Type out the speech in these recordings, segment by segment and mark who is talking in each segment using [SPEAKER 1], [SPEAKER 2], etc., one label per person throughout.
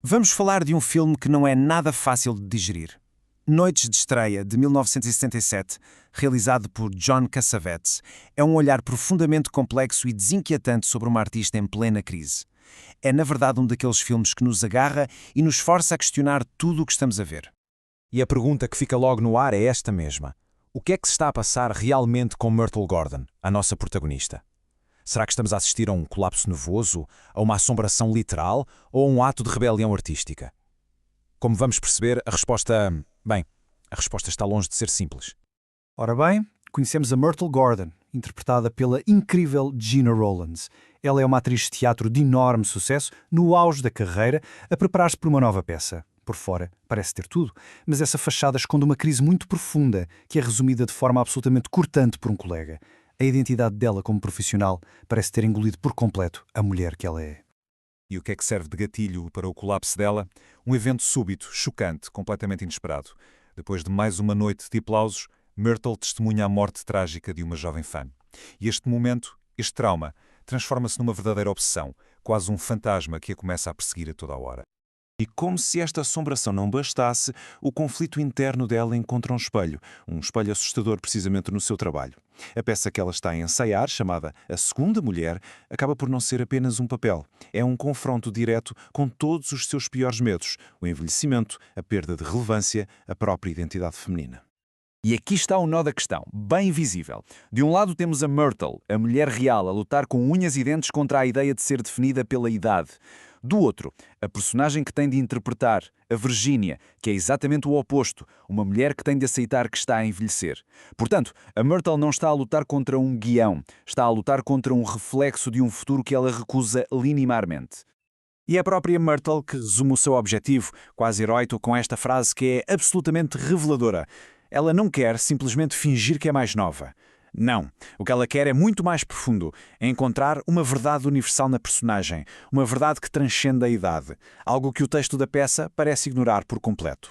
[SPEAKER 1] Vamos falar de um filme que não é nada fácil de digerir. Noites de Estreia, de 1967, realizado por John Cassavetes, é um olhar profundamente complexo e desinquietante sobre uma artista em plena crise. É, na verdade, um daqueles filmes que nos agarra e nos força a questionar tudo o que estamos a ver.
[SPEAKER 2] E a pergunta que fica logo no ar é esta mesma. O que é que se está a passar realmente com Myrtle Gordon, a nossa protagonista? Será que estamos a assistir a um colapso nervoso, a uma assombração literal ou a um ato de rebelião artística? Como vamos perceber, a resposta está longe de ser simples.
[SPEAKER 3] Ora bem, conhecemos a Myrtle Gordon, interpretada pela incrível Gena Rowlands. Ela é uma atriz de teatro de enorme sucesso, no auge da carreira, a preparar-se para uma nova peça. Por fora, parece ter tudo, mas essa fachada esconde uma crise muito profunda, que é resumida de forma absolutamente cortante por um colega. A identidade dela como profissional parece ter engolido por completo a mulher que ela é.
[SPEAKER 4] E o que é que serve de gatilho para o colapso dela? Um evento súbito, chocante, completamente inesperado. Depois de mais uma noite de aplausos, Myrtle testemunha a morte trágica de uma jovem fã. E este momento, este trauma, transforma-se numa verdadeira obsessão, quase um fantasma que a começa a perseguir a toda a hora.
[SPEAKER 5] E como se esta assombração não bastasse, o conflito interno dela encontra um espelho assustador precisamente no seu trabalho. A peça que ela está a ensaiar, chamada A Segunda Mulher, acaba por não ser apenas um papel. É um confronto direto com todos os seus piores medos, o envelhecimento, a perda de relevância, a própria identidade feminina.
[SPEAKER 6] E aqui está o nó da questão, bem visível. De um lado temos a Myrtle, a mulher real, a lutar com unhas e dentes contra a ideia de ser definida pela idade. Do outro, a personagem que tem de interpretar, a Virginia, que é exatamente o oposto, uma mulher que tem de aceitar que está a envelhecer. Portanto, a Myrtle não está a lutar contra um guião, está a lutar contra um reflexo de um futuro que ela recusa linearmente. E é a própria Myrtle que resume o seu objetivo, quase heróico, com esta frase que é absolutamente reveladora. Ela não quer simplesmente fingir que é mais nova. Não. O que ela quer é muito mais profundo. É encontrar uma verdade universal na personagem. Uma verdade que transcende a idade. Algo que o texto da peça parece ignorar por completo.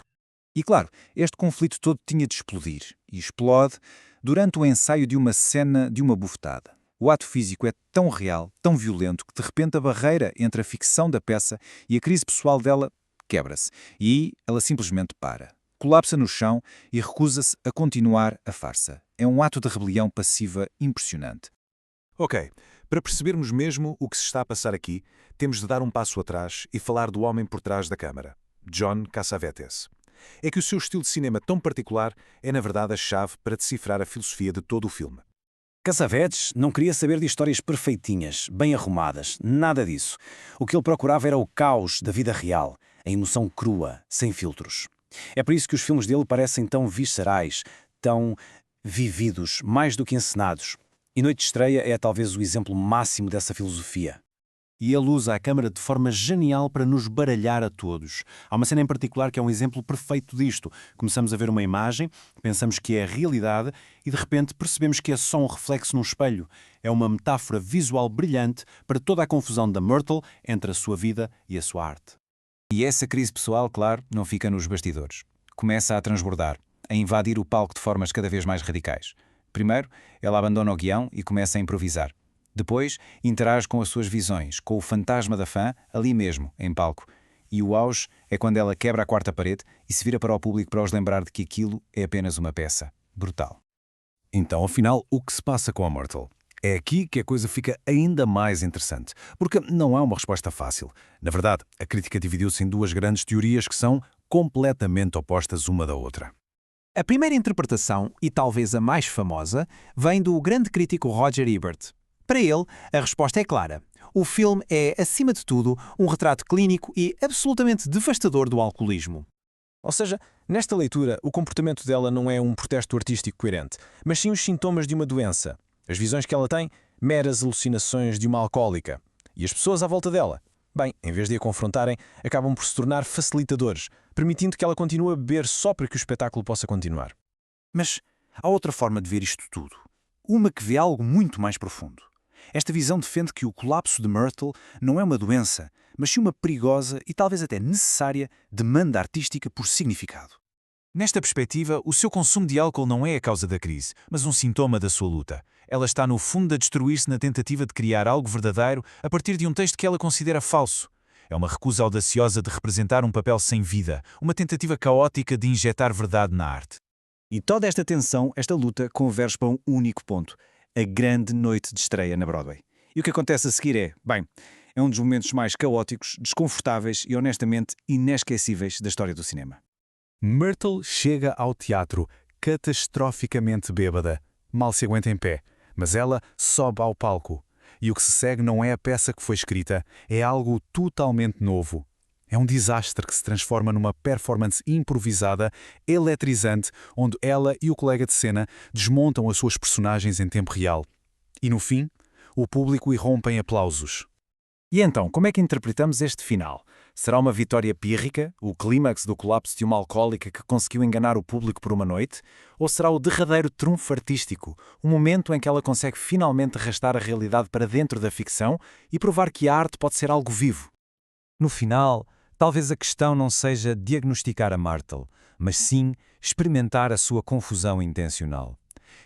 [SPEAKER 1] E claro, este conflito todo tinha de explodir. E explode durante o ensaio de uma cena de uma bufetada. O ato físico é tão real, tão violento, que de repente a barreira entre a ficção da peça e a crise pessoal dela quebra-se. E ela simplesmente para. Colapsa no chão e recusa-se a continuar a farsa. É um ato de rebelião passiva impressionante.
[SPEAKER 4] Ok, para percebermos mesmo o que se está a passar aqui, temos de dar um passo atrás e falar do homem por trás da câmara, John Cassavetes. É que o seu estilo de cinema tão particular é, na verdade, a chave para decifrar a filosofia de todo o filme.
[SPEAKER 1] Cassavetes não queria saber de histórias perfeitinhas, bem arrumadas, nada disso. O que ele procurava era o caos da vida real, a emoção crua, sem filtros. É por isso que os filmes dele parecem tão viscerais, tão vividos, mais do que encenados. E Noite de Estreia é talvez o exemplo máximo dessa filosofia.
[SPEAKER 7] E ele usa a câmara de forma genial para nos baralhar a todos. Há uma cena em particular que é um exemplo perfeito disto. Começamos a ver uma imagem, pensamos que é a realidade e de repente percebemos que é só um reflexo num espelho. É uma metáfora visual brilhante para toda a confusão da Myrtle entre a sua vida e a sua arte.
[SPEAKER 1] E essa crise pessoal, claro, não fica nos bastidores. Começa a transbordar, a invadir o palco de formas cada vez mais radicais. Primeiro, ela abandona o guião e começa a improvisar. Depois, interage com as suas visões, com o fantasma da fã, ali mesmo, em palco. E o auge é quando ela quebra a quarta parede e se vira para o público para os lembrar de que aquilo é apenas uma peça. Brutal.
[SPEAKER 8] Então, afinal, o que se passa com a Myrtle? É aqui que a coisa fica ainda mais interessante, porque não há uma resposta fácil. Na verdade, a crítica dividiu-se em duas grandes teorias que são completamente opostas uma da outra.
[SPEAKER 2] A primeira interpretação, e talvez a mais famosa, vem do grande crítico Roger Ebert. Para ele, a resposta é clara. O filme é, acima de tudo, um retrato clínico e absolutamente devastador do alcoolismo.
[SPEAKER 6] Ou seja, nesta leitura, o comportamento dela não é um protesto artístico coerente, mas sim os sintomas de uma doença. As visões que ela tem, meras alucinações de uma alcoólica. E as pessoas à volta dela, bem, em vez de a confrontarem, acabam por se tornar facilitadores, permitindo que ela continue a beber só para que o espetáculo possa continuar.
[SPEAKER 3] Mas há outra forma de ver isto tudo. Uma que vê algo muito mais profundo. Esta visão defende que o colapso de Myrtle não é uma doença, mas sim uma perigosa e talvez até necessária demanda artística por significado.
[SPEAKER 9] Nesta perspectiva, o seu consumo de álcool não é a causa da crise, mas um sintoma da sua luta. Ela está no fundo a destruir-se na tentativa de criar algo verdadeiro a partir de um texto que ela considera falso. É uma recusa audaciosa de representar um papel sem vida, uma tentativa caótica de injetar verdade na arte.
[SPEAKER 6] E toda esta tensão, esta luta, converge para um único ponto: a grande noite de estreia na Broadway. E o que acontece a seguir é um dos momentos mais caóticos, desconfortáveis e honestamente inesquecíveis da história do cinema.
[SPEAKER 2] Myrtle chega ao teatro catastroficamente bêbada. Mal se aguenta em pé, mas ela sobe ao palco. E o que se segue não é a peça que foi escrita, é algo totalmente novo. É um desastre que se transforma numa performance improvisada, eletrizante, onde ela e o colega de cena desmontam as suas personagens em tempo real. E no fim, o público irrompe em aplausos.
[SPEAKER 3] E então, como é que interpretamos este final? Será uma vitória pírrica, o clímax do colapso de uma alcoólica que conseguiu enganar o público por uma noite? Ou será o derradeiro trunfo artístico, o momento em que ela consegue finalmente arrastar a realidade para dentro da ficção e provar que a arte pode ser algo vivo?
[SPEAKER 1] No final, talvez a questão não seja diagnosticar a Myrtle, mas sim experimentar a sua confusão intencional.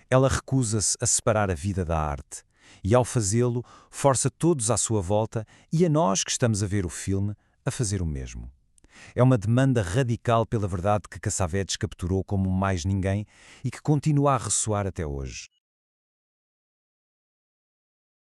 [SPEAKER 1] Ela recusa-se a separar a vida da arte. E, ao fazê-lo, força todos à sua volta e a nós que estamos a ver o filme a fazer o mesmo. É uma demanda radical pela verdade que Cassavetes capturou como mais ninguém e que continua a ressoar até hoje.